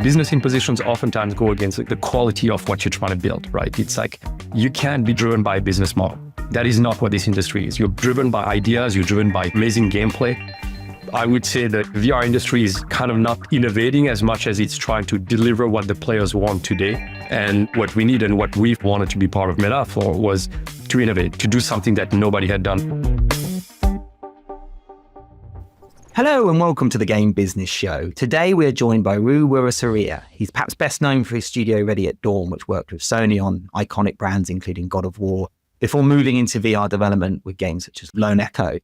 Business impositions oftentimes go against the quality of what you're trying to build, right? It's like, you can't be driven by a business model. That is not what this industry is. You're driven by ideas, you're driven by amazing gameplay. I would say that VR industry is kind of not innovating as much as it's trying to deliver what the players want today. And what we need and what we wanted to be part of Meta for was to innovate, to do something that nobody had done. Hello and welcome to the Game Business Show. Today we're joined by Ru Weerasuriya. He's perhaps best known for his studio Ready at Dawn, which worked with Sony on iconic brands including God of War, before moving into VR development with games such as Lone Echo.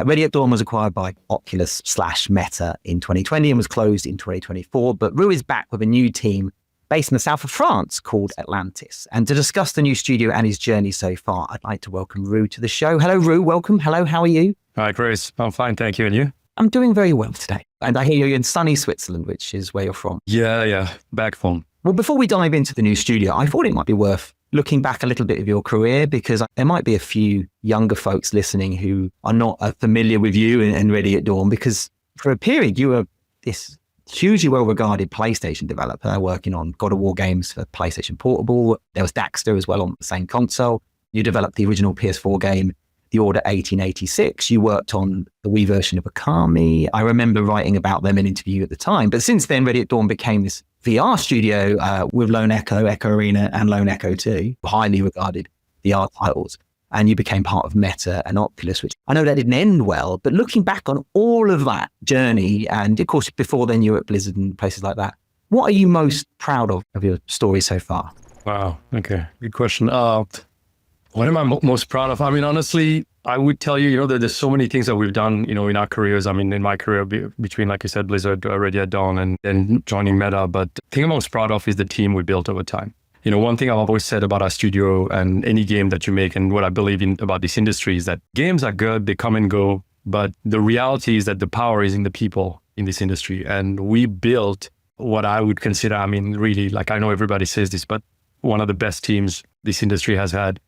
Ready at Dawn was acquired by Oculus/Meta in 2020 and was closed in 2024, but Ru is back with a new team based in the south of France called Atlantis. And to discuss the new studio and his journey so far, I'd like to welcome Ru to the show. Hello, Ru. Welcome. Hello. How are you? Hi, Chris. I'm fine. Thank you. And you? I'm doing very well today. And I hear you're in sunny Switzerland, which is where you're from. Yeah. Back home. Well, before we dive into the new studio, I thought it might be worth looking back a little bit of your career, because there might be a few younger folks listening who are not familiar with you and Ready at Dawn, because for a period you were this hugely well-regarded PlayStation developer working on God of War games for PlayStation Portable. There was Daxter as well on the same console. You developed the original PS4 game, The Order 1886. You worked on the Wii version of Okami. I remember writing about them in an interview at the time. But since then, Ready at Dawn became this VR studio with Lone Echo, Echo Arena, and Lone Echo 2, highly regarded VR titles. And you became part of Meta and Oculus, which I know that didn't end well. But looking back on all of that journey, and of course, before then you were at Blizzard and places like that, what are you most proud of your story so far? Wow. Okay. Good question. What am I most proud of? I mean, honestly, I would tell you, that there's so many things that we've done, in our careers. I mean, in my career, between, like you said, Blizzard, Ready at Dawn, and then joining Meta. But the thing I'm most proud of is the team we built over time. One thing I've always said about our studio and any game that you make, and what I believe in about this industry, is that games are good, they come and go. But the reality is that the power is in the people in this industry. And we built what I would consider, I mean, really, like, I know everybody says this, but one of the best teams this industry has had.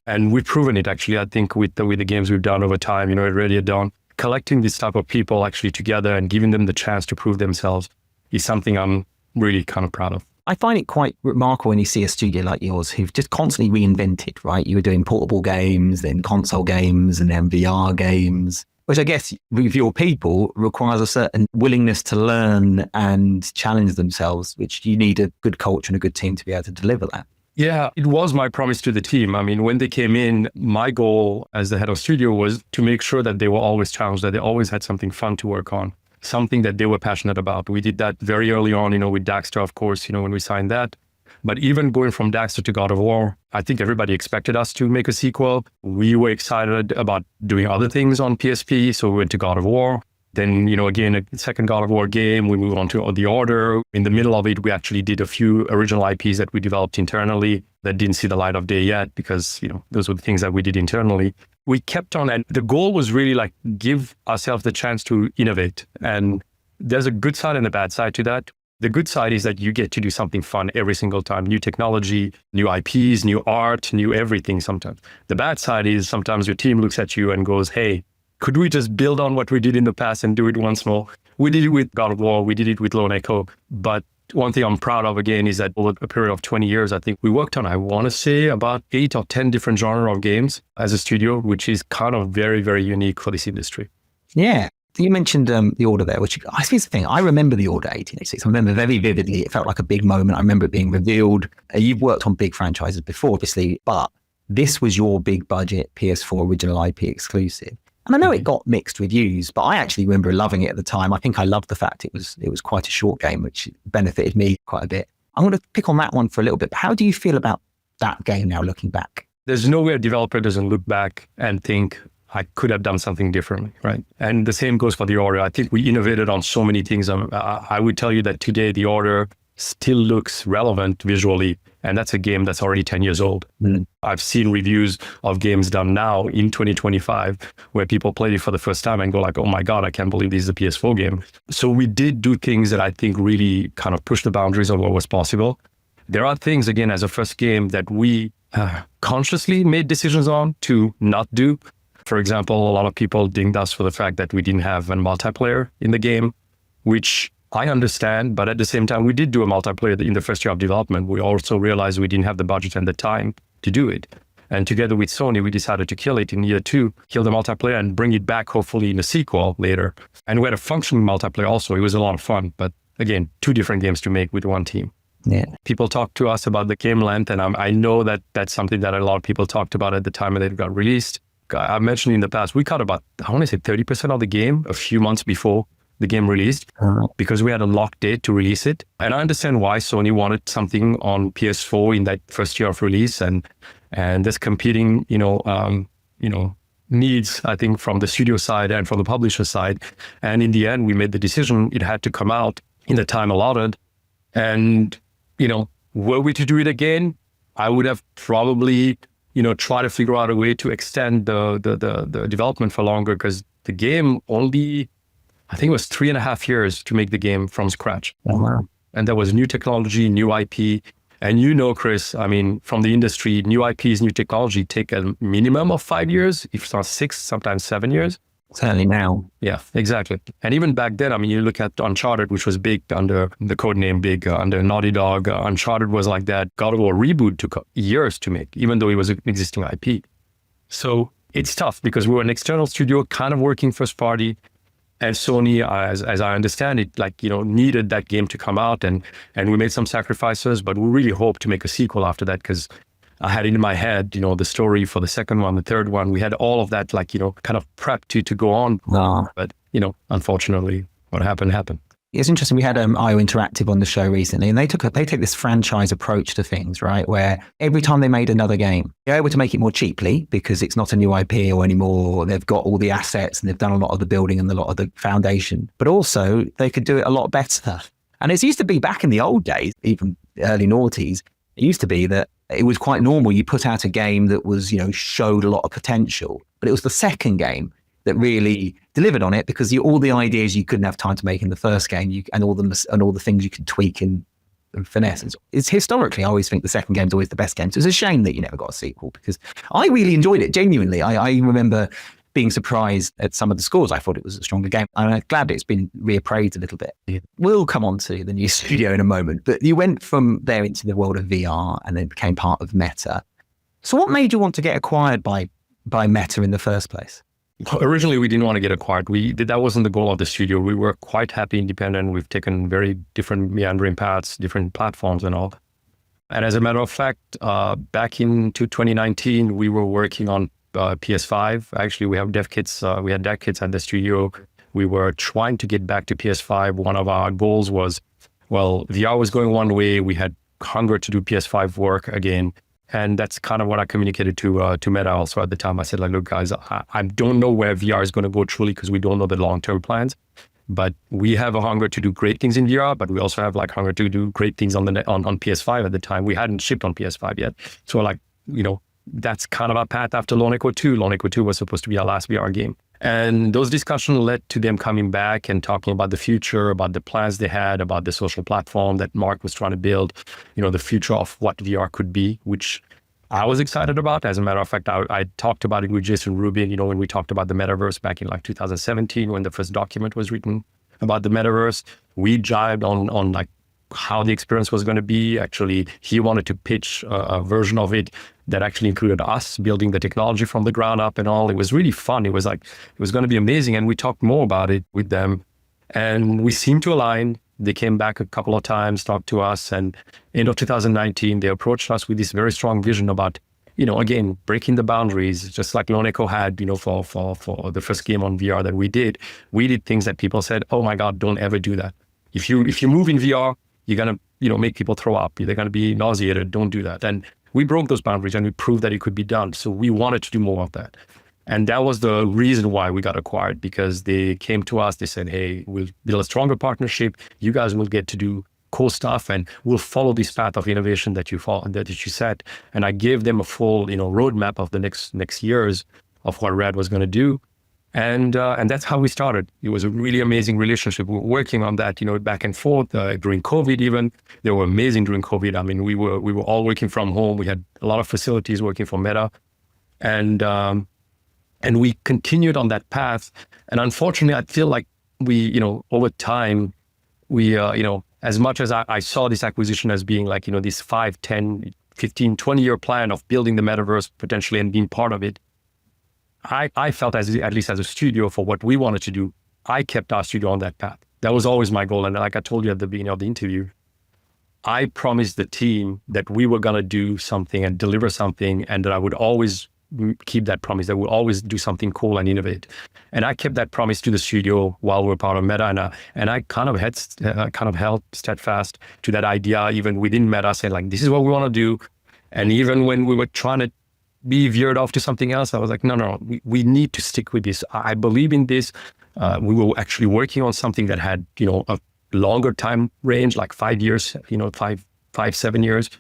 And we've proven it, actually, I think, with the games we've done over time, at Ready at Dawn. Collecting this type of people actually together and giving them the chance to prove themselves is something I'm really kind of proud of. I find it quite remarkable when you see a studio like yours who've just constantly reinvented, right? You were doing portable games, then console games, and then VR games, which I guess with your people requires a certain willingness to learn and challenge themselves, which you need a good culture and a good team to be able to deliver that. Yeah, it was my promise to the team. I mean, when they came in, my goal as the head of studio was to make sure that they were always challenged, that they always had something fun to work on, something that they were passionate about. We did that very early on, with Daxter, of course, when we signed that. But even going from Daxter to God of War, I think everybody expected us to make a sequel. We were excited about doing other things on PSP, so we went to God of War. Then, again, a second God of War game, we moved on to The Order. In the middle of it, we actually did a few original IPs that we developed internally that didn't see the light of day yet because, those were the things that we did internally. We kept on, and the goal was really like give ourselves the chance to innovate. And there's a good side and a bad side to that. The good side is that you get to do something fun every single time. New technology, new IPs, new art, new everything sometimes. The bad side is sometimes your team looks at you and goes, hey, could we just build on what we did in the past and do it once more? We did it with God of War, we did it with Lone Echo. But one thing I'm proud of, again, is that over a period of 20 years, I think we worked on, I want to say, about 8 or 10 different genres of games as a studio, which is kind of very, very unique for this industry. Yeah. You mentioned The Order there, which I think is the thing. I remember The Order 1886. I remember very vividly. It felt like a big moment. I remember it being revealed. You've worked on big franchises before, obviously, but this was your big budget PS4 original IP exclusive. And I know it got mixed reviews, but I actually remember loving it at the time. I think I loved the fact it was quite a short game, which benefited me quite a bit. I'm going to pick on that one for a little bit. But how do you feel about that game now, looking back? There's no way a developer doesn't look back and think, I could have done something differently, right? And the same goes for The Order. I think we innovated on so many things. I would tell you that today The Order still looks relevant visually. And that's a game that's already 10 years old. I've seen reviews of games done now in 2025 where people played it for the first time and go like, oh my God, I can't believe this is a PS4 game. So we did do things that I think really kind of pushed the boundaries of what was possible. There are things, again, as a first game that we consciously made decisions on to not do. For example, a lot of people dinged us for the fact that we didn't have a multiplayer in the game, which I understand, but at the same time, we did do a multiplayer in the first year of development. We also realized we didn't have the budget and the time to do it. And together with Sony, we decided to kill it in year 2, kill the multiplayer and bring it back, hopefully in a sequel later. And we had a functioning multiplayer also. It was a lot of fun, but again, 2 different games to make with one team. Yeah. People talk to us about the game length, and I know that that's something that a lot of people talked about at the time that it got released. I mentioned in the past, we cut about, I want to say 30% of the game a few months before the game released because we had a locked date to release it. And I understand why Sony wanted something on PS4 in that first year of release, and there's competing, needs, I think, from the studio side and from the publisher side. And in the end, we made the decision it had to come out in the time allotted. And, were we to do it again, I would have probably, try to figure out a way to extend the development for longer, because the game only, I think it was 3.5 years to make the game from scratch. Oh, wow. And there was new technology, new IP. And Chris, I mean, from the industry, new IPs, new technology take a minimum of 5 years, if not 6, sometimes 7 years. Certainly now. Yeah, exactly. And even back then, I mean, you look at Uncharted, which was big under the codename big, under Naughty Dog. Uncharted was like that. God of War reboot took years to make, even though it was an existing IP. So it's tough because we were an external studio, kind of working first party. And Sony, as I understand it, needed that game to come out, and we made some sacrifices, but we really hope to make a sequel after that, because I had it in my head, the story for the second one, the third one. We had all of that, kind of prepped to go on. Oh. But, unfortunately, what happened. It's interesting. We had IO Interactive on the show recently, and they take this franchise approach to things, right? Where every time they made another game, they're able to make it more cheaply because it's not a new IP or anymore. They've got all the assets and they've done a lot of the building and a lot of the foundation, but also they could do it a lot better. And it used to be back in the old days, even early noughties, it used to be that it was quite normal. You put out a game that was, showed a lot of potential, but it was the second game that really delivered on it, because all the ideas you couldn't have time to make in the first game, and all the things you could tweak and finesse. It's historically, I always think the second game's always the best game. So it's a shame that you never got a sequel, because I really enjoyed it. Genuinely, I remember being surprised at some of the scores. I thought it was a stronger game. And I'm glad it's been reappraised a little bit. Yeah. We'll come on to the new studio in a moment, but you went from there into the world of VR and then became part of Meta. So what made you want to get acquired by Meta in the first place? Originally, we didn't want to get acquired. That wasn't the goal of the studio. We were quite happy independent. We've taken very different meandering paths, different platforms and all. And as a matter of fact, back into 2019, we were working on PS5. Actually, we have dev kits. We had dev kits at the studio. We were trying to get back to PS5. One of our goals was, VR was going one way. We had hunger to do PS5 work again. And that's kind of what I communicated to Meta also at the time. I said, look, guys, I don't know where VR is going to go truly, because we don't know the long-term plans. But we have a hunger to do great things in VR, but we also have hunger to do great things on PS5 at the time. We hadn't shipped on PS5 yet. So that's kind of our path after Lone Echo 2. Lone Echo 2 was supposed to be our last VR game. And those discussions led to them coming back and talking about the future, about the plans they had, about the social platform that Mark was trying to build, the future of what VR could be, which I was excited about. As a matter of fact, I talked about it with Jason Rubin, when we talked about the metaverse back in 2017, when the first document was written about the metaverse. We jived on how the experience was going to be. Actually, he wanted to pitch a version of it that actually included us building the technology from the ground up and all. It was really fun. It was going to be amazing. And we talked more about it with them. And we seemed to align. They came back a couple of times, talked to us. And end of 2019, they approached us with this very strong vision about, again, breaking the boundaries, just like Lone Echo had, for the first game on VR that we did. We did things that people said, oh my God, don't ever do that. If you move in VR, you're going to, make people throw up. They're going to be nauseated. Don't do that. And we broke those boundaries and we proved that it could be done. So we wanted to do more of that. And that was the reason why we got acquired, because they came to us, they said, hey, we'll build a stronger partnership. You guys will get to do cool stuff and we'll follow this path of innovation that you set. And I gave them a full, roadmap of the next years of what Rad was going to do. And that's how we started. It was a really amazing relationship. We were working on that, back and forth during COVID. Even they were amazing during COVID. I mean, we were all working from home. We had a lot of facilities working for Meta, and we continued on that path. And unfortunately, I feel like we, over time, as much as I saw this acquisition as being like, this 5, 10, 15, 20-year plan of building the metaverse potentially and being part of it, I felt at least as a studio for what we wanted to do, I kept our studio on that path. That was always my goal. And like I told you at the beginning of the interview, I promised the team that we were going to do something and deliver something, and that I would always keep that promise, that we'll always do something cool and innovate. And I kept that promise to the studio while we were part of Meta. And I kind of held steadfast to that idea, even within Meta, saying like, this is what we want to do. And even when we were trying to be veered off to something else, I was like, no, we need to stick with this. I believe in this. We were actually working on something that had, a longer time range, like 5 years, 7 years.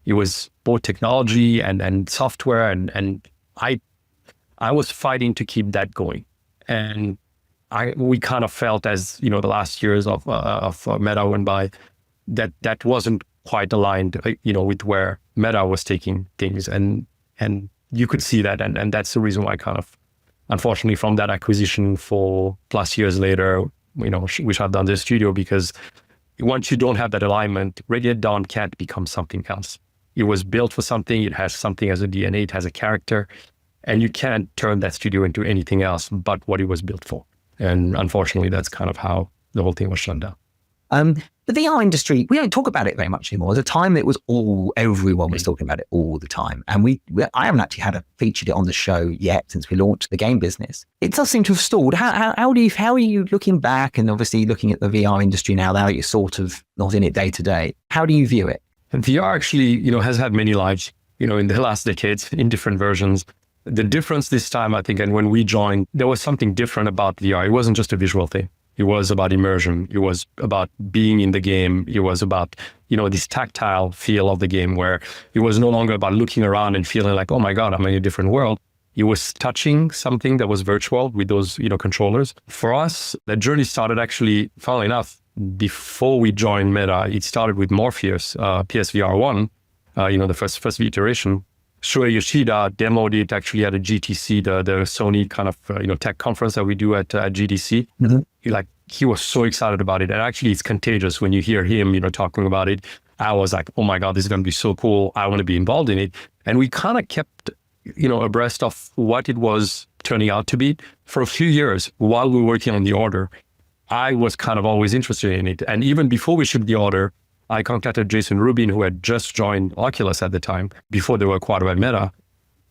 It was both technology and software, and I was fighting to keep that going. And we kind of felt as, the last years of Meta went by, that wasn't quite aligned, with where Meta was taking things. And you could see that. And that's the reason why kind of, unfortunately, from that acquisition 4+ years later, we shut down the studio, because once you don't have that alignment, Radiant Dawn can't become something else. It was built for something. It has something as a DNA. It has a character, and you can't turn that studio into anything else but what it was built for. And unfortunately, that's kind of how the whole thing was shut down. The VR industry, we don't talk about it very much anymore. There's a time it was everyone was talking about it all the time. And I haven't actually featured it on the show yet since we launched the game business. It does seem to have stalled. How are you looking back, and obviously looking at the VR industry now that you're sort of not in it day to day? How do you view it? And VR actually, has had many lives, in the last decades in different versions. The difference this time, I think, and when we joined, there was something different about VR. It wasn't just a visual thing. It was about immersion. It was about being in the game. It was about, this tactile feel of the game, where it was no longer about looking around and feeling like, oh my God, I'm in a different world. It was touching something that was virtual with those, controllers. For us, the journey started actually, funnily enough, before we joined Meta. It started with Morpheus, PSVR 1, the first iteration. Shuei Yoshida demoed it actually at a GTC, the Sony kind of tech conference that we do at GDC. Mm-hmm. He was so excited about it, and actually it's contagious when you hear him talking about it. I was like, oh my God, this is going to be so cool. I want to be involved in it. And we kind of kept abreast of what it was turning out to be for a few years while we were working on the order. I was kind of always interested in it, and even before we shipped the order, I contacted Jason Rubin, who had just joined Oculus at the time, before they were acquired by Meta.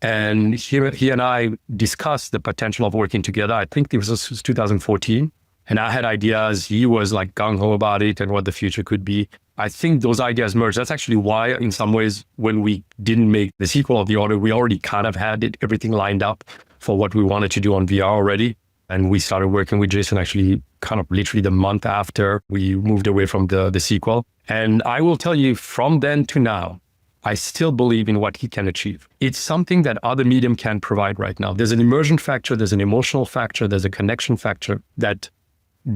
And he and I discussed the potential of working together. I think this was 2014. And I had ideas. He was like gung-ho about it and what the future could be. I think those ideas merged. That's actually why, in some ways, when we didn't make the sequel of the order, we already kind of had everything lined up for what we wanted to do on VR already. And we started working with Jason actually kind of literally the month after we moved away from the sequel. And I will tell you, from then to now, I still believe in what he can achieve. It's something that other medium can provide right now. There's an immersion factor, there's an emotional factor, there's a connection factor that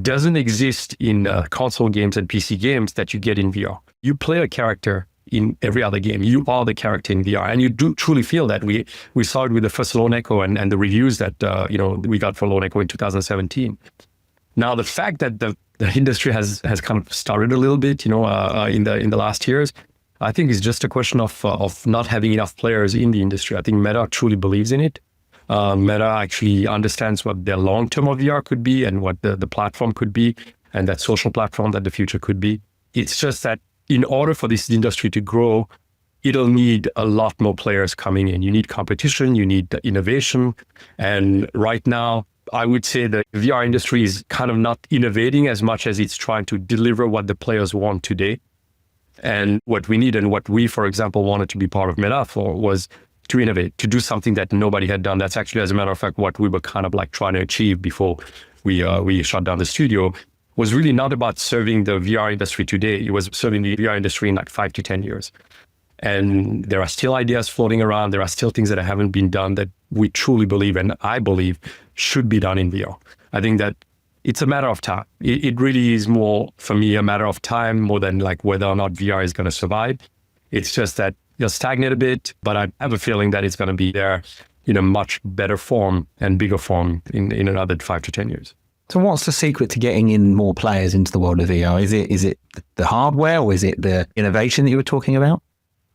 doesn't exist in console games and PC games that you get in VR. You play a character in every other game. You are the character in VR, and you do truly feel that. We saw it with the first Lone Echo and the reviews that we got for Lone Echo in 2017. Now, the fact that the industry has kind of started a little bit, in the last years, I think is just a question of not having enough players in the industry. I think Meta truly believes in it. Meta actually understands what their long-term of VR could be and what the platform could be, and that social platform that the future could be. It's just that in order for this industry to grow, it'll need a lot more players coming in. You need competition, you need innovation. And right now, I would say the VR industry is kind of not innovating as much as it's trying to deliver what the players want today. And what we need, and what we, for example, wanted to be part of Meta for, was to innovate, to do something that nobody had done. That's actually, as a matter of fact, what we were kind of like trying to achieve before we shut down the studio. Was really not about serving the VR industry today. It was serving the VR industry in like 5 to 10 years. And there are still ideas floating around. There are still things that haven't been done that we truly believe, and I believe, should be done in VR. I think that it's a matter of time. It really is more, for me, a matter of time more than like whether or not VR is going to survive. It's just that it'll stagnate a bit, but I have a feeling that it's going to be there in a much better form and bigger form in another 5 to 10 years. So what's the secret to getting in more players into the world of VR? Is it the hardware, or is it the innovation that you were talking about?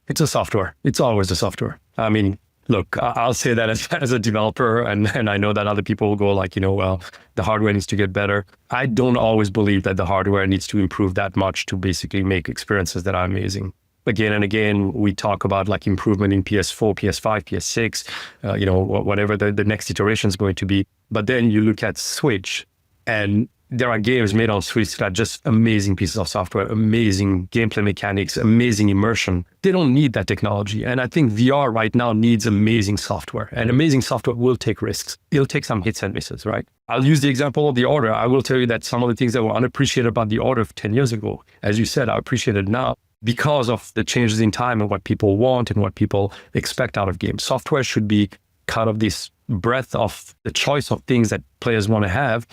It's a software. It's always the software. I mean, look, I'll say that as a developer, and I know that other people will go like, well, the hardware needs to get better. I don't always believe that the hardware needs to improve that much to basically make experiences that are amazing. Again and again, we talk about like improvement in PS4, PS5, PS6, whatever the next iteration is going to be. But then you look at Switch, and there are games made on Switch that are just amazing pieces of software, amazing gameplay mechanics, amazing immersion. They don't need that technology. And I think VR right now needs amazing software, and amazing software will take risks. It'll take some hits and misses, right? I'll use the example of The Order. I will tell you that some of the things that were unappreciated about The Order 10 years ago, as you said, I appreciate it now because of the changes in time and what people want and what people expect out of games. Software should be kind of this breadth of the choice of things that players want to have.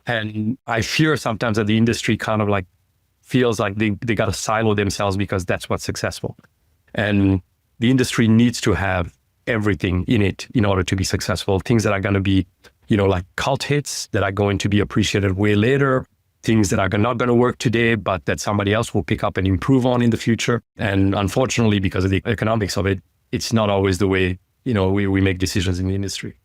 And I fear sometimes that the industry kind of like feels like they got to silo themselves because that's what's successful. And the industry needs to have everything in it in order to be successful. Things that are going to be, like cult hits that are going to be appreciated way later, things that are not going to work today, but that somebody else will pick up and improve on in the future. And unfortunately, because of the economics of it, it's not always the way, we make decisions in the industry.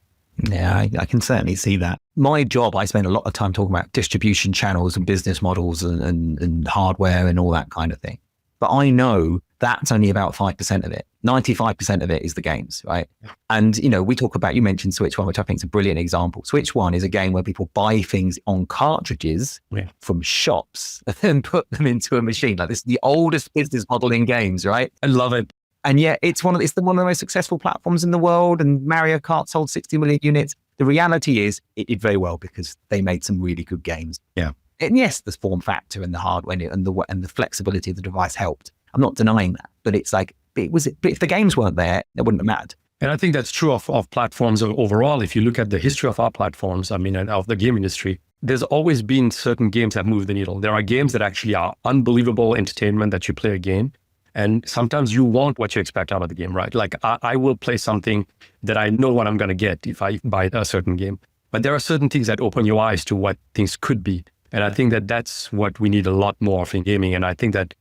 Yeah, I can certainly see that. My job, I spend a lot of time talking about distribution channels and business models and hardware and all that kind of thing. But I know that's only about 5% of it. 95% of it is the games, right? And, we talk about, you mentioned Switch 1, which I think is a brilliant example. Switch 1 is a game where people buy things on cartridges from shops and then put them into a machine. Like, this is the oldest business model in games, right? I love it. And yet it's one of the most successful platforms in the world, and Mario Kart sold 60 million units. The reality is it did very well because they made some really good games. Yeah. And yes, the form factor and the hardware and the flexibility of the device helped. I'm not denying that, but it's like, but if the games weren't there, it wouldn't have mattered. And I think that's true of platforms overall. If you look at the history of our platforms, and of the game industry, there's always been certain games that move the needle. There are games that actually are unbelievable entertainment that you play a game. And sometimes you want what you expect out of the game, right? Like I will play something that I know what I'm going to get if I buy a certain game. But there are certain things that open your eyes to what things could be. And I think that that's what we need a lot more of in gaming. And I think that,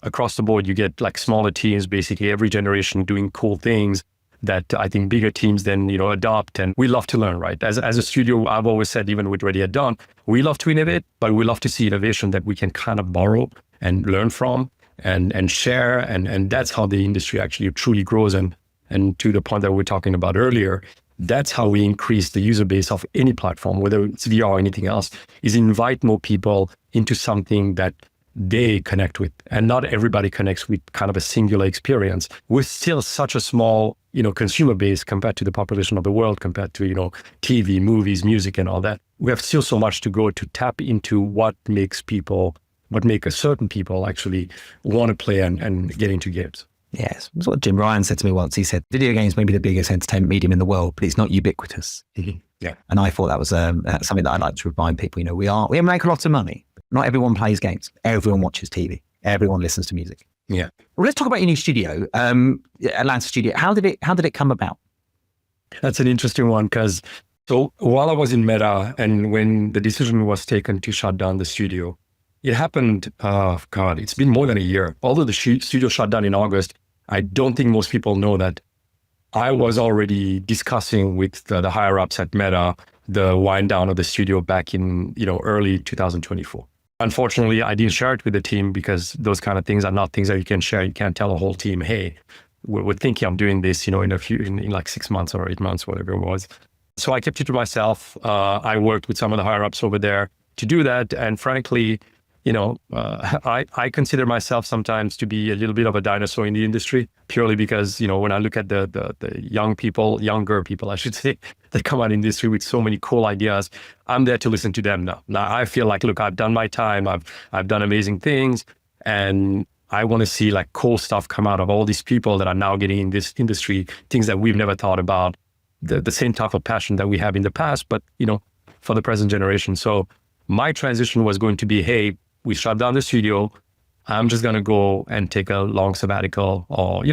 across the board, you get like smaller teams, basically every generation doing cool things that I think bigger teams then, adopt. And we love to learn, right? As a studio, I've always said, even with Ready at Dawn, we love to innovate, but we love to see innovation that we can kind of borrow and learn from and share. And that's how the industry actually truly grows. And to the point that we were talking about earlier, that's how we increase the user base of any platform, whether it's VR or anything else, is invite more people into something that they connect with. And not everybody connects with kind of a singular experience. We're still such a small, consumer base compared to the population of the world, compared to, TV, movies, music, and all that. We have still so much to go to tap into what make a certain people actually want to play and get into games. Yes. That's what Jim Ryan said to me once. He said, video games may be the biggest entertainment medium in the world, but it's not ubiquitous. Yeah. And I thought that was something that I'd like to remind people. We make a lot of money. Not everyone plays games. Everyone watches TV. Everyone listens to music. Yeah. Well, let's talk about your new studio, Atlantis Studio. How did it come about? That's an interesting one because so while I was in Meta and when the decision was taken to shut down the studio, it happened, it's been more than a year. Although the studio shut down in August, I don't think most people know that I was already discussing with the higher ups at Meta the wind down of the studio back in early 2024. Unfortunately, I didn't share it with the team because those kind of things are not things that you can share. You can't tell a whole team, hey, we're thinking of doing this, in like 6 months or 8 months, whatever it was. So I kept it to myself. I worked with some of the higher ups over there to do that. And frankly, I consider myself sometimes to be a little bit of a dinosaur in the industry, purely because, when I look at the younger people, I should say, that come out of the industry with so many cool ideas, I'm there to listen to them now. Now I feel like, look, I've done my time, I've done amazing things, and I want to see like cool stuff come out of all these people that are now getting in this industry, things that we've never thought about, the same type of passion that we have in the past, but, for the present generation. So my transition was going to be, hey, we shut down the studio. I'm just going to go and take a long sabbatical or,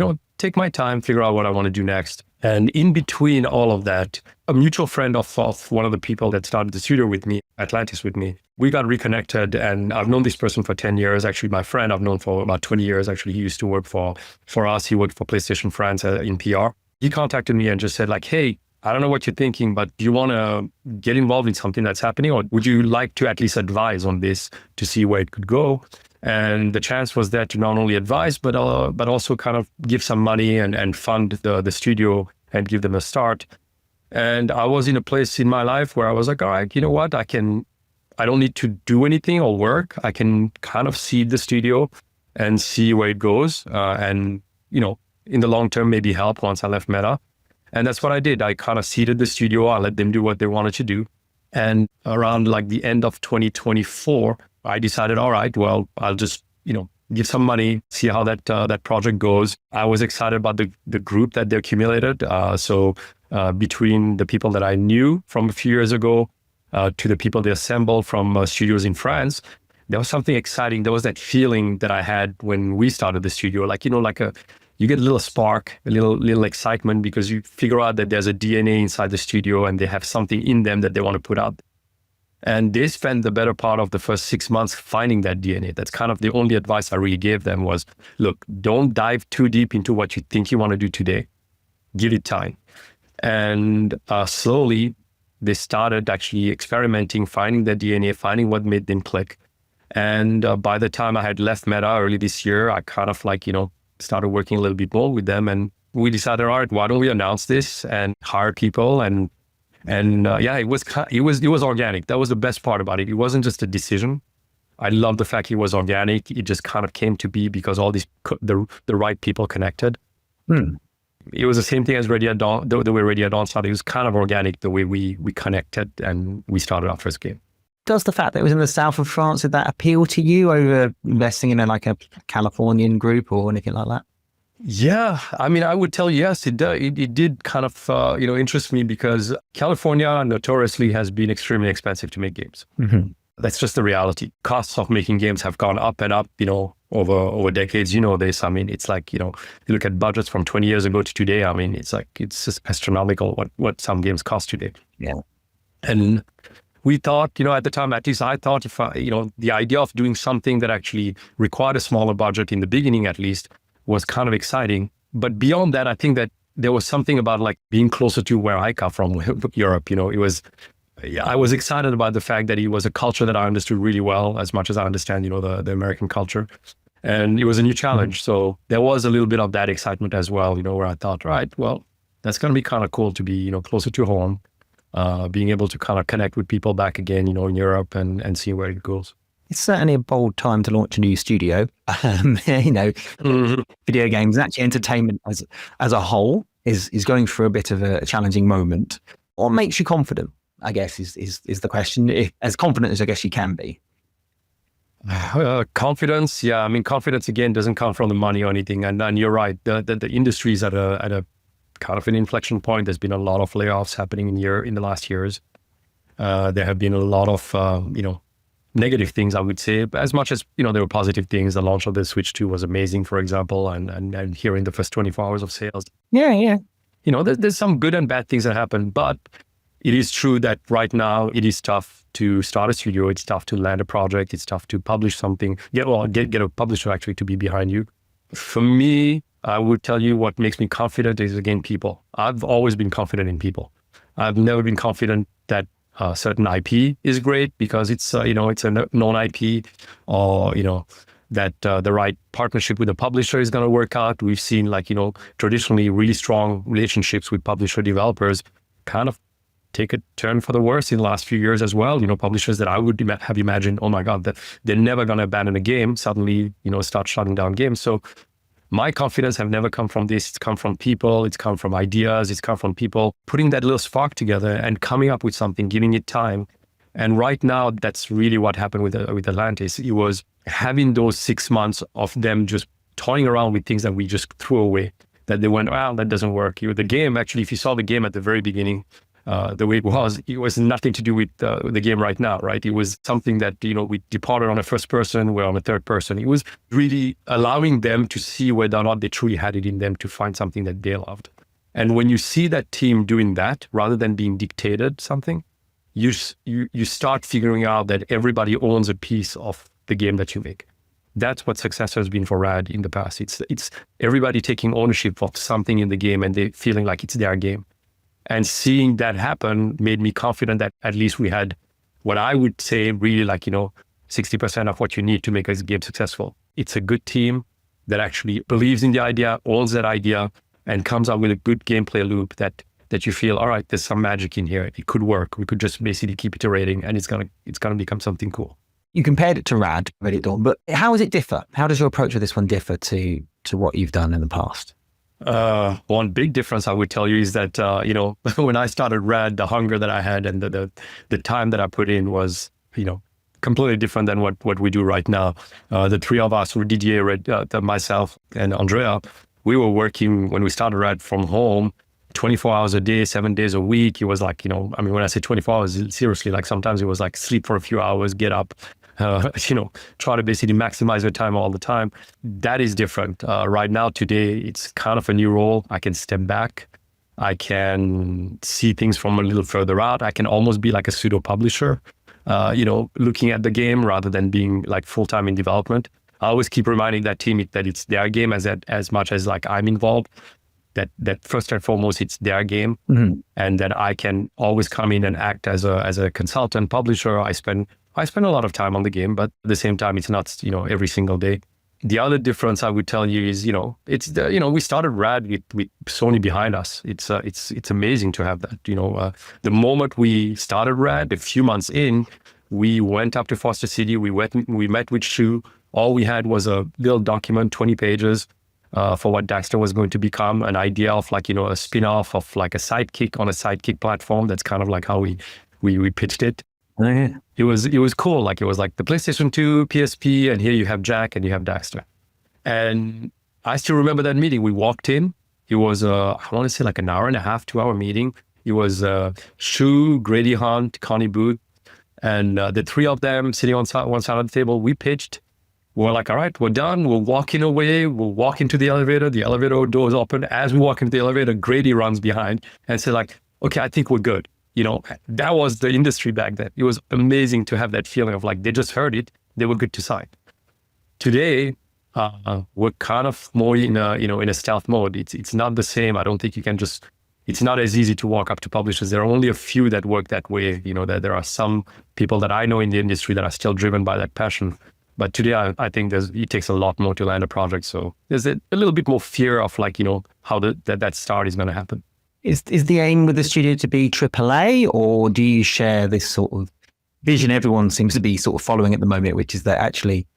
take my time, figure out what I want to do next. And in between all of that, a mutual friend of one of the people that started the studio with me, Atlantis with me, we got reconnected. And I've known this person for 10 years. Actually, my friend I've known for about 20 years. Actually, he used to work for us. He worked for PlayStation France in PR. He contacted me and just said like, hey, I don't know what you're thinking, but do you want to get involved in something that's happening? Or would you like to at least advise on this to see where it could go? And the chance was there to not only advise, but also kind of give some money and fund the studio and give them a start. And I was in a place in my life where I was like, all right, you know what? I don't need to do anything or work. I can kind of seed the studio and see where it goes. And, in the long term, maybe help once I left Meta. And that's what I did. I kind of seeded the studio. I let them do what they wanted to do. And around like the end of 2024, I decided, all right, well, I'll just, give some money, see how that project goes. I was excited about the group that they accumulated. So between the people that I knew from a few years ago to the people they assembled from studios in France, there was something exciting. There was that feeling that I had when we started the studio, you get a little spark, a little excitement because you figure out that there's a DNA inside the studio and they have something in them that they want to put out. And they spent the better part of the first 6 months finding that DNA. That's kind of the only advice I really gave them was, look, don't dive too deep into what you think you want to do today. Give it time. And slowly, they started actually experimenting, finding their DNA, finding what made them click. And by the time I had left Meta early this year, I kind of started working a little bit more with them. And we decided, all right, why don't we announce this and hire people? And it was organic. That was the best part about it. It wasn't just a decision. I love the fact it was organic. It just kind of came to be because all the right people connected. It was the same thing as Ready at Dawn, the way Ready at Dawn started. It was kind of organic the way we connected and we started our first game. Does the fact that it was in the south of France, did that appeal to you over investing in a Californian group or anything like that? Yeah, I mean, I would tell you, yes, it did kind of, interest me because California notoriously has been extremely expensive to make games. Mm-hmm. That's just the reality. Costs of making games have gone up and up, over decades. This. I mean, it's like, you look at budgets from 20 years ago to today. I mean, it's just astronomical what some games cost today. Yeah. And we thought, at the time, at least I thought if the idea of doing something that actually required a smaller budget in the beginning, at least, was kind of exciting. But beyond that, I think that there was something about being closer to where I come from, Europe. I was excited about the fact that it was a culture that I understood really well, as much as I understand, the American culture. And it was a new challenge. Mm-hmm. So there was a little bit of that excitement as well, where I thought, right, well, that's going to be kind of cool to be, closer to home, being able to kind of connect with people back again, in Europe and see where it goes. It's certainly a bold time to launch a new studio. Mm-hmm. Video games, actually entertainment as a whole is going through a bit of a challenging moment. What makes you confident, I guess, is the question. As confident as I guess you can be. Confidence, yeah. I mean, confidence again doesn't come from the money or anything. And you're right. The industry is at a kind of an inflection point. There's been a lot of layoffs happening in the last years. There have been a lot of negative things, I would say, as much as there were positive things. The launch of the Switch 2 was amazing, for example, and hearing the first 24 hours of sales. Yeah. There's some good and bad things that happen, but it is true that right now it is tough to start a studio. It's tough to land a project. It's tough to publish something. Get a publisher actually to be behind you. For me, I would tell you what makes me confident is, again, people. I've always been confident in people. I've never been confident that certain IP is great because it's a known IP, or that the right partnership with the publisher is going to work out. We've seen traditionally really strong relationships with publisher developers kind of take a turn for the worse in the last few years as well. Publishers that I would have imagined, oh my God, that they're never going to abandon a game, suddenly start shutting down games. So my confidence have never come from this. It's come from people. It's come from ideas. It's come from people putting that little spark together and coming up with something, giving it time. And right now, that's really what happened with Atlantis. It was having those 6 months of them just toying around with things that we just threw away, that they went, well, that doesn't work. The game, actually, if you saw the game at the very beginning, the way it was nothing to do with the game right now, right? It was something that, we departed on a first person, we're on a third person. It was really allowing them to see whether or not they truly had it in them to find something that they loved. And when you see that team doing that, rather than being dictated something, you start figuring out that everybody owns a piece of the game that you make. That's what success has been for RAD in the past. It's everybody taking ownership of something in the game and they feeling like it's their game. And seeing that happen made me confident that at least we had what I would say really 60% of what you need to make a game successful. It's a good team that actually believes in the idea, owns that idea, and comes up with a good gameplay loop that you feel, all right, there's some magic in here. It could work. We could just basically keep iterating and it's gonna become something cool. You compared it to RAD, Ready at Dawn, but how does it differ? How does your approach with this one differ to what you've done in the past? One big difference I would tell you is that, when I started RAD, the hunger that I had and the time that I put in was, completely different than what we do right now. The three of us, Didier, myself, and Andrea, we were working when we started RAD from home, 24 hours a day, 7 days a week. It was like, when I say 24 hours, seriously, like sometimes it was like sleep for a few hours, get up, try to basically maximize your time all the time. That is different. Right now, today, it's kind of a new role. I can step back. I can see things from a little further out. I can almost be like a pseudo publisher, looking at the game rather than being like full-time in development. I always keep reminding that team that it's their game as much as like I'm involved. That first and foremost, it's their game, and that I can always come in and act as a consultant, publisher. I spend a lot of time on the game, but at the same time, it's not every single day. The other difference I would tell you is we started RAD with Sony behind us. It's amazing to have that. The moment we started RAD, a few months in, we went up to Foster City. We met with Shu. All we had was a little document, 20 pages. For what Daxter was going to become, an idea of a spin-off of like a sidekick on a sidekick platform. That's kind of like how we pitched it. Oh, yeah. It was cool. Like it was like the PlayStation 2, PSP, and here you have Jack and you have Daxter. And I still remember that meeting. We walked in. It was I want to say like an hour and a half, 2 hour meeting. It was Shu, Grady Hunt, Connie Booth, and the three of them sitting on one side of the table. We pitched. We're like, all right, we're done. We're walking away. We'll walk into the elevator. The elevator doors open. As we walk into the elevator, Grady runs behind and says like, okay, I think we're good. That was the industry back then. It was amazing to have that feeling of like, they just heard it. They were good to sign. Today, we're kind of more in a stealth mode. It's not the same. I don't think you can just, it's not as easy to walk up to publishers. There are only a few that work that way. That there are some people that I know in the industry that are still driven by that passion. But today, I think it takes a lot more to land a project. So there's a little bit more fear of like, how that start is going to happen. Is the aim with the studio to be AAA, or do you share this sort of vision everyone seems to be sort of following at the moment, which is that actually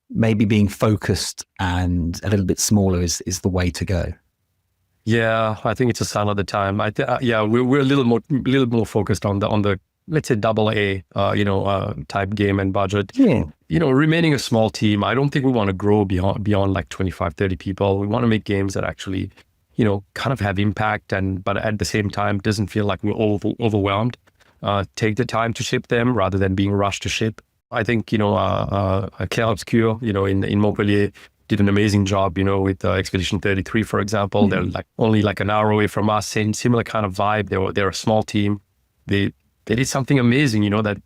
maybe being focused and a little bit smaller is the way to go? Yeah, I think it's a sign of the time. We're a little more focused on the let's say AA, type game and budget. Yeah. Remaining a small team, I don't think we want to grow beyond like 25, 30 people. We want to make games that actually, kind of have impact but at the same time, doesn't feel like we're overwhelmed. Take the time to ship them rather than being rushed to ship. I think, Claire Obscure, in Montpellier did an amazing job, with Expedition 33, for example. They're like only like an hour away from us, same similar kind of vibe. They're a small team. They did something amazing, that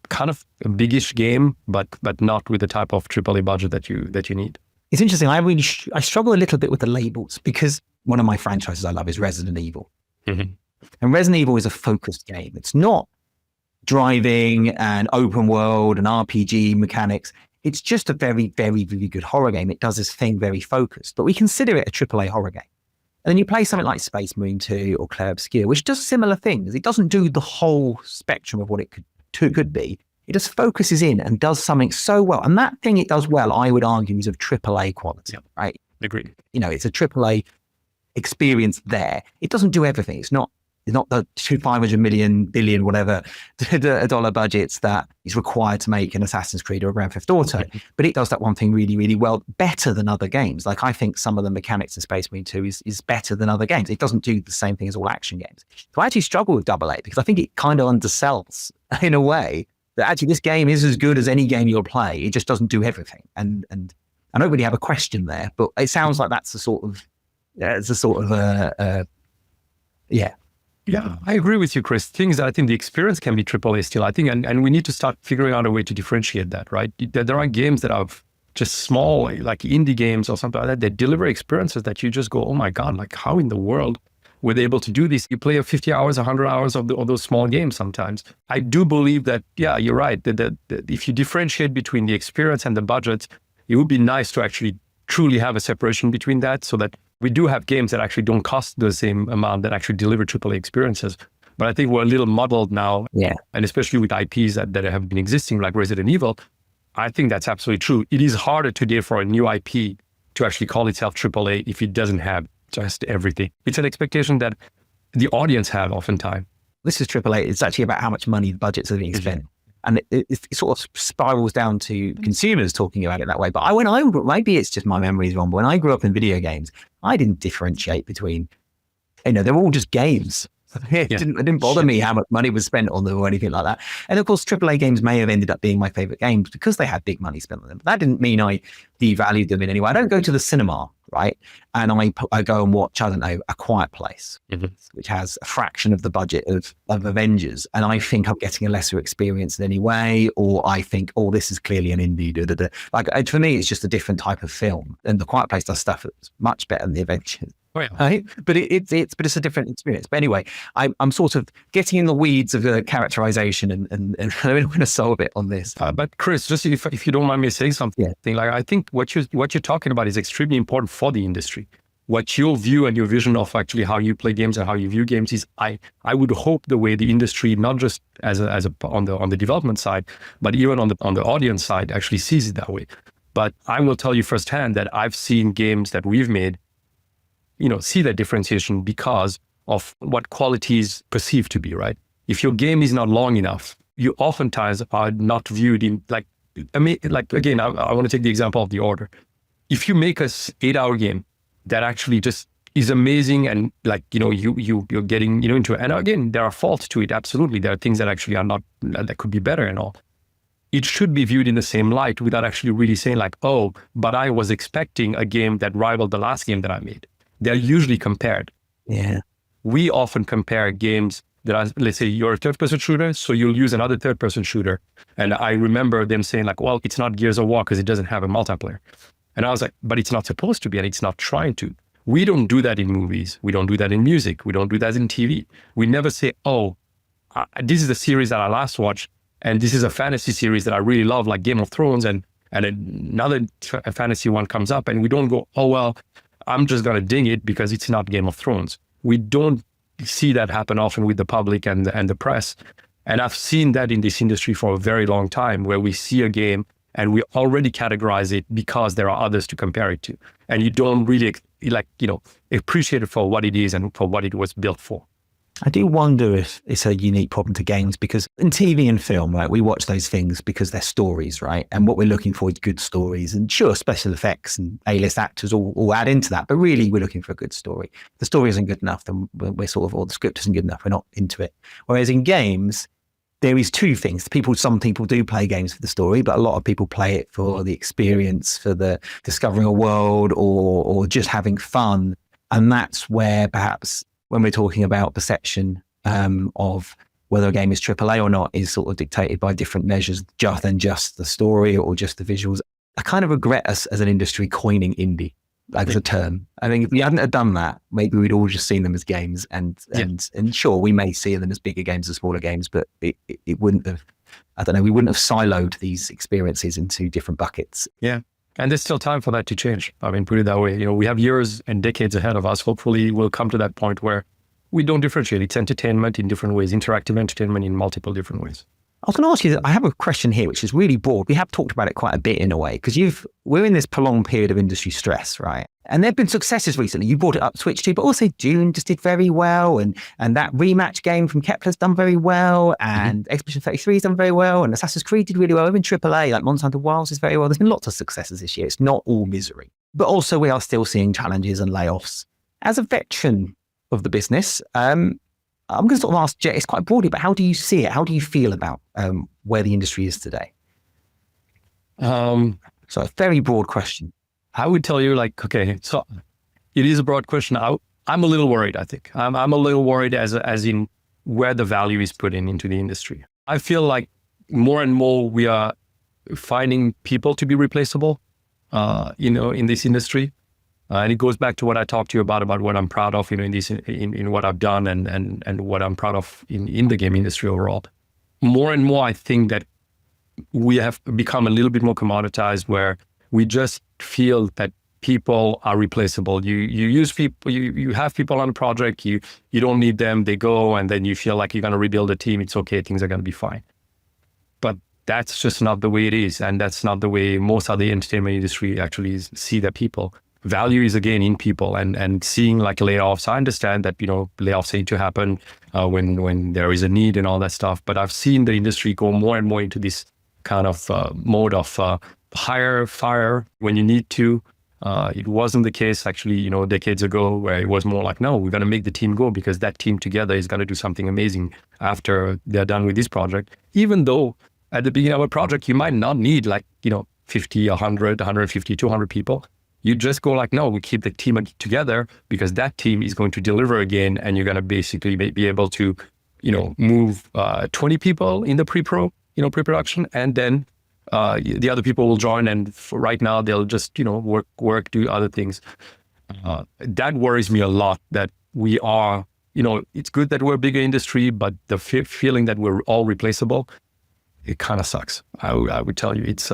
kind of a biggish game, but not with the type of AAA budget that you need. It's interesting. I struggle a little bit with the labels because one of my franchises I love is Resident Evil, and Resident Evil is a focused game. It's not driving and open world and RPG mechanics. It's just a very, very, very good horror game. It does this thing very focused, but we consider it a AAA horror game. And then you play something like Space Marine 2 or Claire Obscure, which does similar things. It doesn't do the whole spectrum of what it could be. It just focuses in and does something so well. And that thing it does well, I would argue, is of AAA quality, right? Agreed. It's a AAA experience there. It doesn't do everything. It's not not the 500 million, billion, whatever dollar budgets that is required to make an Assassin's Creed or a Grand Theft Auto. But it does that one thing really, really well, better than other games. Like I think some of the mechanics in Space Marine 2 is better than other games. It doesn't do the same thing as all action games. So I actually struggle with Double A because I think it kind of undersells in a way that actually this game is as good as any game you'll play. It just doesn't do everything. And I don't really have a question there, but it sounds like that's yeah. Yeah, I agree with you, Chris. Things that I think the experience can be AAA still, I think, and we need to start figuring out a way to differentiate that, right? There are games that are just small, like indie games or something like that, that deliver experiences that you just go, oh my God, like how in the world were they able to do this? You play 50 hours, 100 hours of those small games sometimes. I do believe that, yeah, you're right, that if you differentiate between the experience and the budget, it would be nice to actually truly have a separation between that so that we do have games that actually don't cost the same amount that actually deliver AAA experiences. But I think we're a little muddled now. Yeah. And especially with IPs that have been existing, like Resident Evil, I think that's absolutely true. It is harder today for a new IP to actually call itself AAA if it doesn't have just everything. It's an expectation that the audience have oftentimes. This is AAA. It's actually about how much money the budgets are being spent. And it sort of spirals down to consumers talking about it that way. But maybe it's just my memory is wrong, but when I grew up in video games, I didn't differentiate between, they're all just games. It didn't bother me how much money was spent on them or anything like that. And of course, AAA games may have ended up being my favorite games because they had big money spent on them. But that didn't mean I devalued them in any way. I don't go to the cinema, right? And I go and watch, I don't know, A Quiet Place, which has a fraction of the budget of Avengers. And I think I'm getting a lesser experience in any way, or I think, oh, this is clearly an indie. Like for me, it's just a different type of film. And The Quiet Place does stuff that's much better than the Avengers. Oh, yeah. Right? But it's a different experience. But anyway, I'm sort of getting in the weeds of the characterization and I'm going to solve it on this. But Chris, just if you don't mind me saying something, like I think what you're talking about is extremely important for the industry. What your view and your vision of actually how you play games and how you view games is, I would hope the way the industry, not just on the development side, but even on the audience side, actually sees it that way. But I will tell you firsthand that I've seen games that we've made, see that differentiation because of what quality is perceived to be, right? If your game is not long enough, you oftentimes are not viewed in again, I want to take the example of The Order. If you make a 8-hour game that actually just is amazing and you're getting, into it, and again, there are faults to it. Absolutely. There are things that actually are not, that could be better and all. It should be viewed in the same light without actually really saying like, oh, but I was expecting a game that rivaled the last game that I made. They're usually compared. Yeah. We often compare games that are, let's say you're a third-person shooter, so you'll use another third-person shooter. And I remember them saying like, well, it's not Gears of War because it doesn't have a multiplayer. And I was like, but it's not supposed to be, and it's not trying to. We don't do that in movies. We don't do that in music. We don't do that in TV. We never say, oh, this is a series that I last watched, and this is a fantasy series that I really love, like Game of Thrones, and another fantasy one comes up, and we don't go, oh, well, I'm just going to ding it because it's not Game of Thrones. We don't see that happen often with the public and the press. And I've seen that in this industry for a very long time, where we see a game and we already categorize it because there are others to compare it to. And you don't really appreciate it for what it is and for what it was built for. I do wonder if it's a unique problem to games, because in TV and film, right, we watch those things because they're stories, right? And what we're looking for is good stories. And sure, special effects and A-list actors all add into that, but really we're looking for a good story. If the story isn't good enough, then or the script isn't good enough, we're not into it. Whereas in games, there is two things. Some people do play games for the story, but a lot of people play it for the experience, for the discovering a world or just having fun. And that's where perhaps when we're talking about perception of whether a game is AAA or not is sort of dictated by different measures than just the story or just the visuals. I kind of regret us as an industry coining indie as a term. I think if we hadn't have done that, maybe we'd all just seen them as games and sure, we may see them as bigger games or smaller games, but it wouldn't have, I don't know, we wouldn't have siloed these experiences into different buckets. Yeah. And there's still time for that to change. I mean, put it that way. We have years and decades ahead of us. Hopefully, we'll come to that point where we don't differentiate. It's entertainment in different ways, interactive entertainment in multiple different ways. I was going to ask you, I have a question here, which is really broad. We have talked about it quite a bit in a way, because we're in this prolonged period of industry stress, right? And there have been successes recently. You brought it up, Switch 2, but also Dune just did very well. And that rematch game from Kepler's done very well. And Expedition 33 has done very well. And Assassin's Creed did really well. Even AAA, like Monster Hunter Wilds, is very well. There's been lots of successes this year. It's not all misery. But also we are still seeing challenges and layoffs. As a veteran of the business, I'm going to sort of ask Jet, it's quite broadly, but how do you see it? How do you feel about where the industry is today? So a very broad question. I would tell you, like, okay, so it is a broad question. I'm a little worried, I think. I'm a little worried as in where the value is put into the industry. I feel like more and more we are finding people to be replaceable, in this industry. And it goes back to what I talked to you about what I'm proud of, in what I've done and what I'm proud of in the game industry overall. More and more, I think that we have become a little bit more commoditized, where we just feel that people are replaceable. You use people, you have people on a project, you don't need them, they go, and then you feel like you're going to rebuild a team. It's okay, things are going to be fine. But that's just not the way it is, and that's not the way most of the entertainment industry actually see their people. Value is again in people, and seeing like layoffs. I understand that layoffs need to happen when there is a need and all that stuff. But I've seen the industry go more and more into this kind of mode of hire, fire when you need to. It wasn't the case actually, decades ago, where it was more like, no, we're going to make the team go because that team together is going to do something amazing after they're done with this project. Even though at the beginning of a project, you might not need 50, 100, 150, 200 people. You just go like, no, we keep the team together because that team is going to deliver again, and you're going to basically be able to, move 20 people in the pre-production, and then the other people will join. And for right now, they'll just, work, do other things. That worries me a lot. That we are, it's good that we're a bigger industry, but the feeling that we're all replaceable, it kind of sucks. I would tell you, it's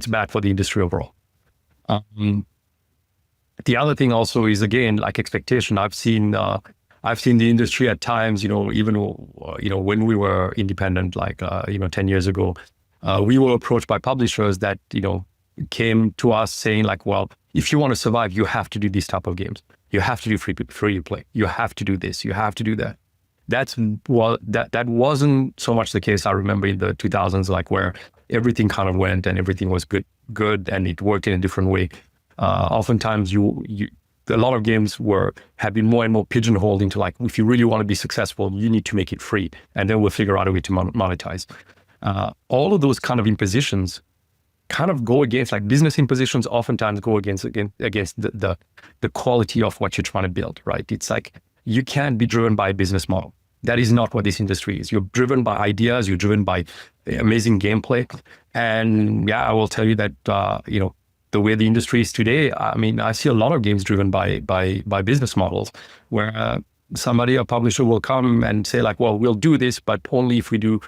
bad for the industry overall. The other thing also is, again, like expectation. I've seen the industry at times, even when we were independent, 10 years ago, we were approached by publishers that, came to us saying like, well, if you want to survive, you have to do these type of games. You have to do free to play. You have to do this. You have to do that. That wasn't so much the case. I remember in the 2000s, where everything kind of went and everything was good and it worked in a different way. Oftentimes a lot of games have been more and more pigeonholed into if you really want to be successful, you need to make it free, and then we'll figure out a way to monetize. All of those kind of impositions kind of go against, business impositions oftentimes go against the quality of what you're trying to build, right? It's you can't be driven by a business model. That is not what this industry is. You're driven by ideas, you're driven by amazing gameplay. And yeah, I will tell you that, the way the industry is today, I see a lot of games driven by business models where a publisher will come and say well, we'll do this, but only if we do,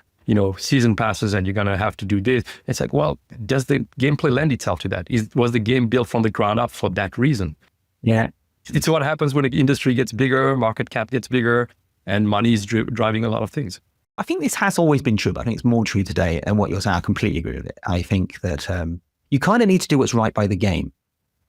season passes, and you're going to have to do this. It's well, does the gameplay lend itself to that? Was the game built from the ground up for that reason? Yeah. It's what happens when the industry gets bigger, market cap gets bigger, and money is driving a lot of things. I think this has always been true, but I think it's more true today. And what you're saying, I completely agree with it. I think that you kind of need to do what's right by the game,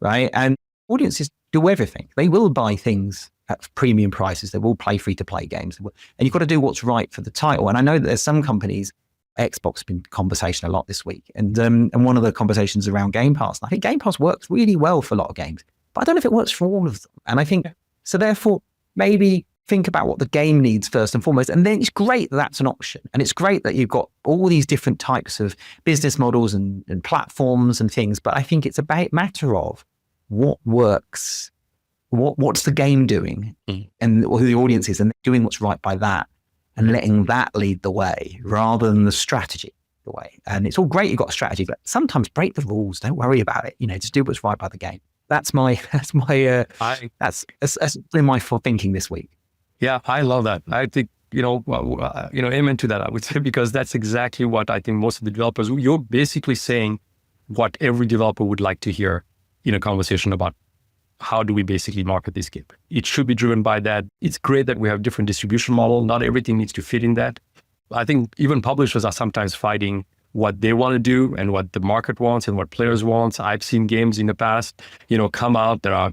right? And audiences do everything. They will buy things at premium prices. They will play free-to-play games. And you've got to do what's right for the title. And I know that there's some companies, Xbox has been conversation a lot this week. And one of the conversations around Game Pass. I think Game Pass works really well for a lot of games, but I don't know if it works for all of them. And I think, so therefore, maybe think about what the game needs first and foremost. And then it's great that that's an option. And it's great that you've got all these different types of business models and platforms and things. But I think it's a matter of what works, what's the game doing, and who the audience is, and doing what's right by that and letting that lead the way rather than the strategy the way. And it's all great you've got a strategy, but sometimes break the rules. Don't worry about it. Just do what's right by the game. That's been my thinking this week. Yeah, I love that. I think, amen to that, I would say, because that's exactly what I think most of the developers, you're basically saying what every developer would like to hear in a conversation about how do we basically market this game. It should be driven by that. It's great that we have different distribution model. Not everything needs to fit in that. I think even publishers are sometimes fighting what they want to do and what the market wants and what players want. I've seen games in the past, come out. There are,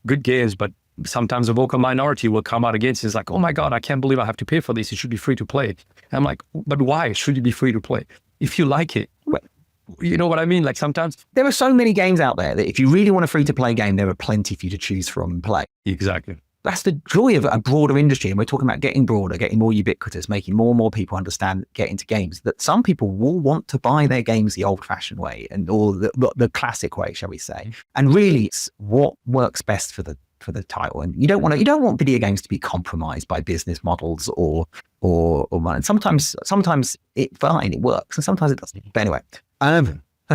good games, but sometimes a vocal minority will come out against it. It's like, oh my God, I can't believe I have to pay for this. It should be free to play. And I'm like, but why should it be free to play? If you like it, you know what I mean? Like sometimes there are so many games out there that if you really want a free to play game, there are plenty for you to choose from and play. Exactly. That's the joy of a broader industry. And we're talking about getting broader, getting more ubiquitous, making more and more people understand, get into games, that some people will want to buy their games the old fashioned way or the classic way, shall we say. And really it's what works best for the title. And you don't want video games to be compromised by business models or money. Sometimes it works and sometimes it doesn't. But anyway, I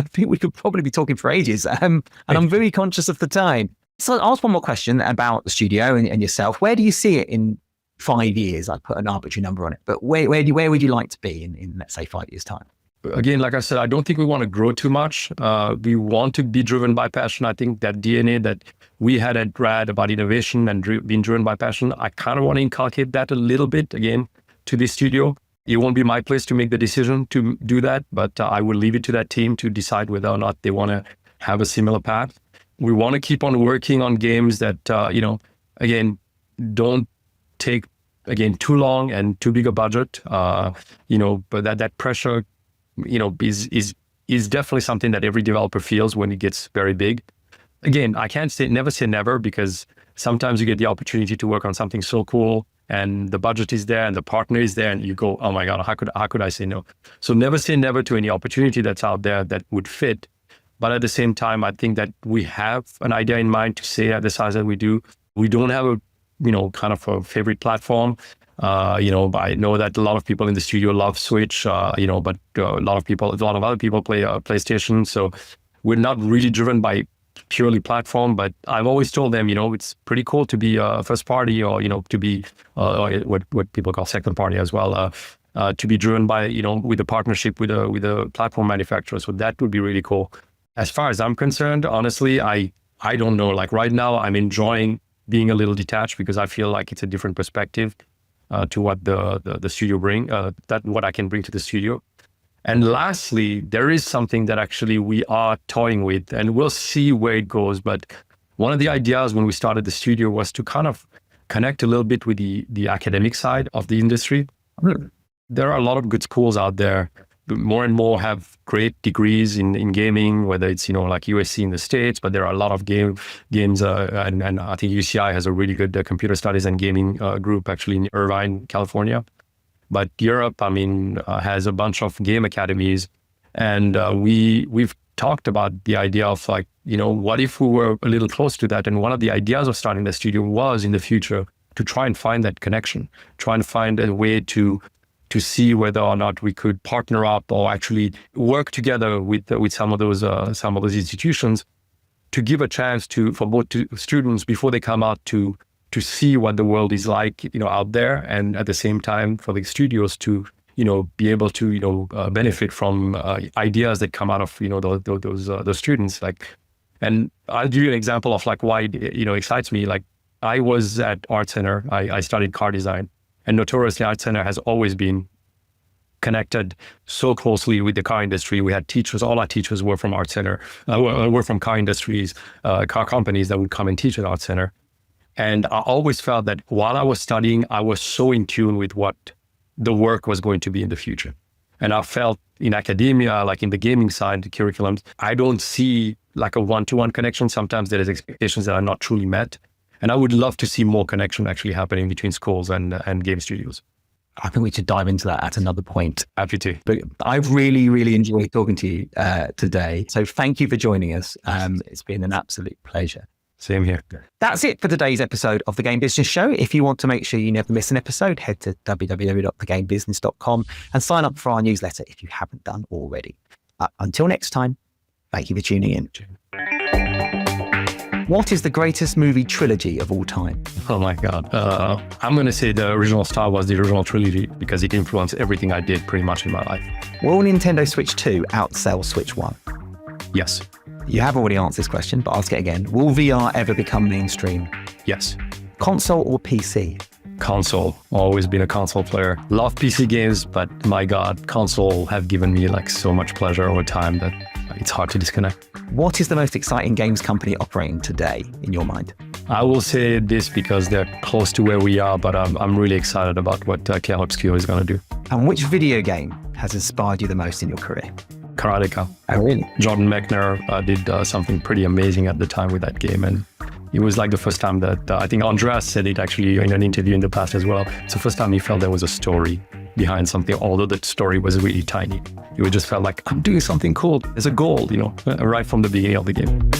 think we could probably be talking for ages. And I'm very conscious of the time. So I'll ask one more question about the studio and yourself. Where do you see it in 5 years? I put an arbitrary number on it, but where would you like to be in let's say 5 years' time? Again, like I said, I don't think we want to grow too much. We want to be driven by passion. I think that DNA that we had at RAD about innovation and being driven by passion, I kind of want to inculcate that a little bit again to the studio. It won't be my place to make the decision to do that, but I will leave it to that team to decide whether or not they want to have a similar path. We want to keep on working on games that, again, don't take, too long and too big a budget, but that pressure, is definitely something that every developer feels when it gets very big. Again, I can't never say never, because sometimes you get the opportunity to work on something so cool and the budget is there and the partner is there and you go, oh my God, how could I say no? So never say never to any opportunity that's out there that would fit. But at the same time, I think that we have an idea in mind to say at the size that we do. We don't have a, kind of a favorite platform. I know that a lot of people in the studio love Switch, but a lot of other people play PlayStation. So we're not really driven by purely platform, but I've always told them, it's pretty cool to be a first party or, to be what people call second party as well, to be driven by, with a partnership with a platform manufacturer. So that would be really cool. As far as I'm concerned, honestly, I don't know. Like right now, I'm enjoying being a little detached because I feel like it's a different perspective to what the studio what I can bring to the studio. And lastly, there is something that actually we are toying with, and we'll see where it goes. But one of the ideas when we started the studio was to kind of connect a little bit with the academic side of the industry. There are a lot of good schools out there. More and more have great degrees in gaming, whether it's, like USC in the States, but there are a lot of games, and I think UCI has a really good computer studies and gaming group actually in Irvine, California. But Europe, has a bunch of game academies, and we've talked about the idea of what if we were a little close to that? And one of the ideas of starting the studio was in the future to try and find that connection, try and find a way to see whether or not we could partner up or actually work together with some of those institutions to give a chance for both students before they come out to see what the world is like, out there, and at the same time for the studios to, be able to, benefit from ideas that come out of, those students. And I'll give you an example of why it, excites me. I was at Art Center. I studied car design. And notoriously, Art Center has always been connected so closely with the car industry. We had teachers, all our teachers were from Art Center, were from car industries, car companies that would come and teach at Art Center. And I always felt that while I was studying, I was so in tune with what the work was going to be in the future. And I felt in academia, like in the gaming side, the curriculums, I don't see a one-to-one connection. Sometimes there is expectations that are not truly met. And I would love to see more connection actually happening between schools and game studios. I think we should dive into that at another point. Happy to. But I've really, really enjoyed talking to you today. So thank you for joining us. It's been an absolute pleasure. Same here. That's it for today's episode of The Game Business Show. If you want to make sure you never miss an episode, head to www.thegamebusiness.com and sign up for our newsletter if you haven't done already. Until next time, thank you for tuning in. What is the greatest movie trilogy of all time? Oh my God. I'm going to say the original Star Wars, the original trilogy, because it influenced everything I did pretty much in my life. Will Nintendo Switch 2 outsell Switch 1? Yes. You have already answered this question, but I'll ask it again. Will VR ever become mainstream? Yes. Console or PC? Console. Always been a console player. Love PC games, but my God, console have given me like so much pleasure over time that it's hard to disconnect. What is the most exciting games company operating today in your mind? I will say this because they're close to where we are, but I'm really excited about what Chiaroscuro is going to do. And which video game has inspired you the most in your career? Karateka. Oh, really? Jordan Mechner did something pretty amazing at the time with that game. And it was like the first time that I think Andreas said it actually in an interview in the past as well. It's the first time he felt there was a story behind something, although the story was really tiny. It just felt like, I'm doing something cool. There's a goal, right from the beginning of the game.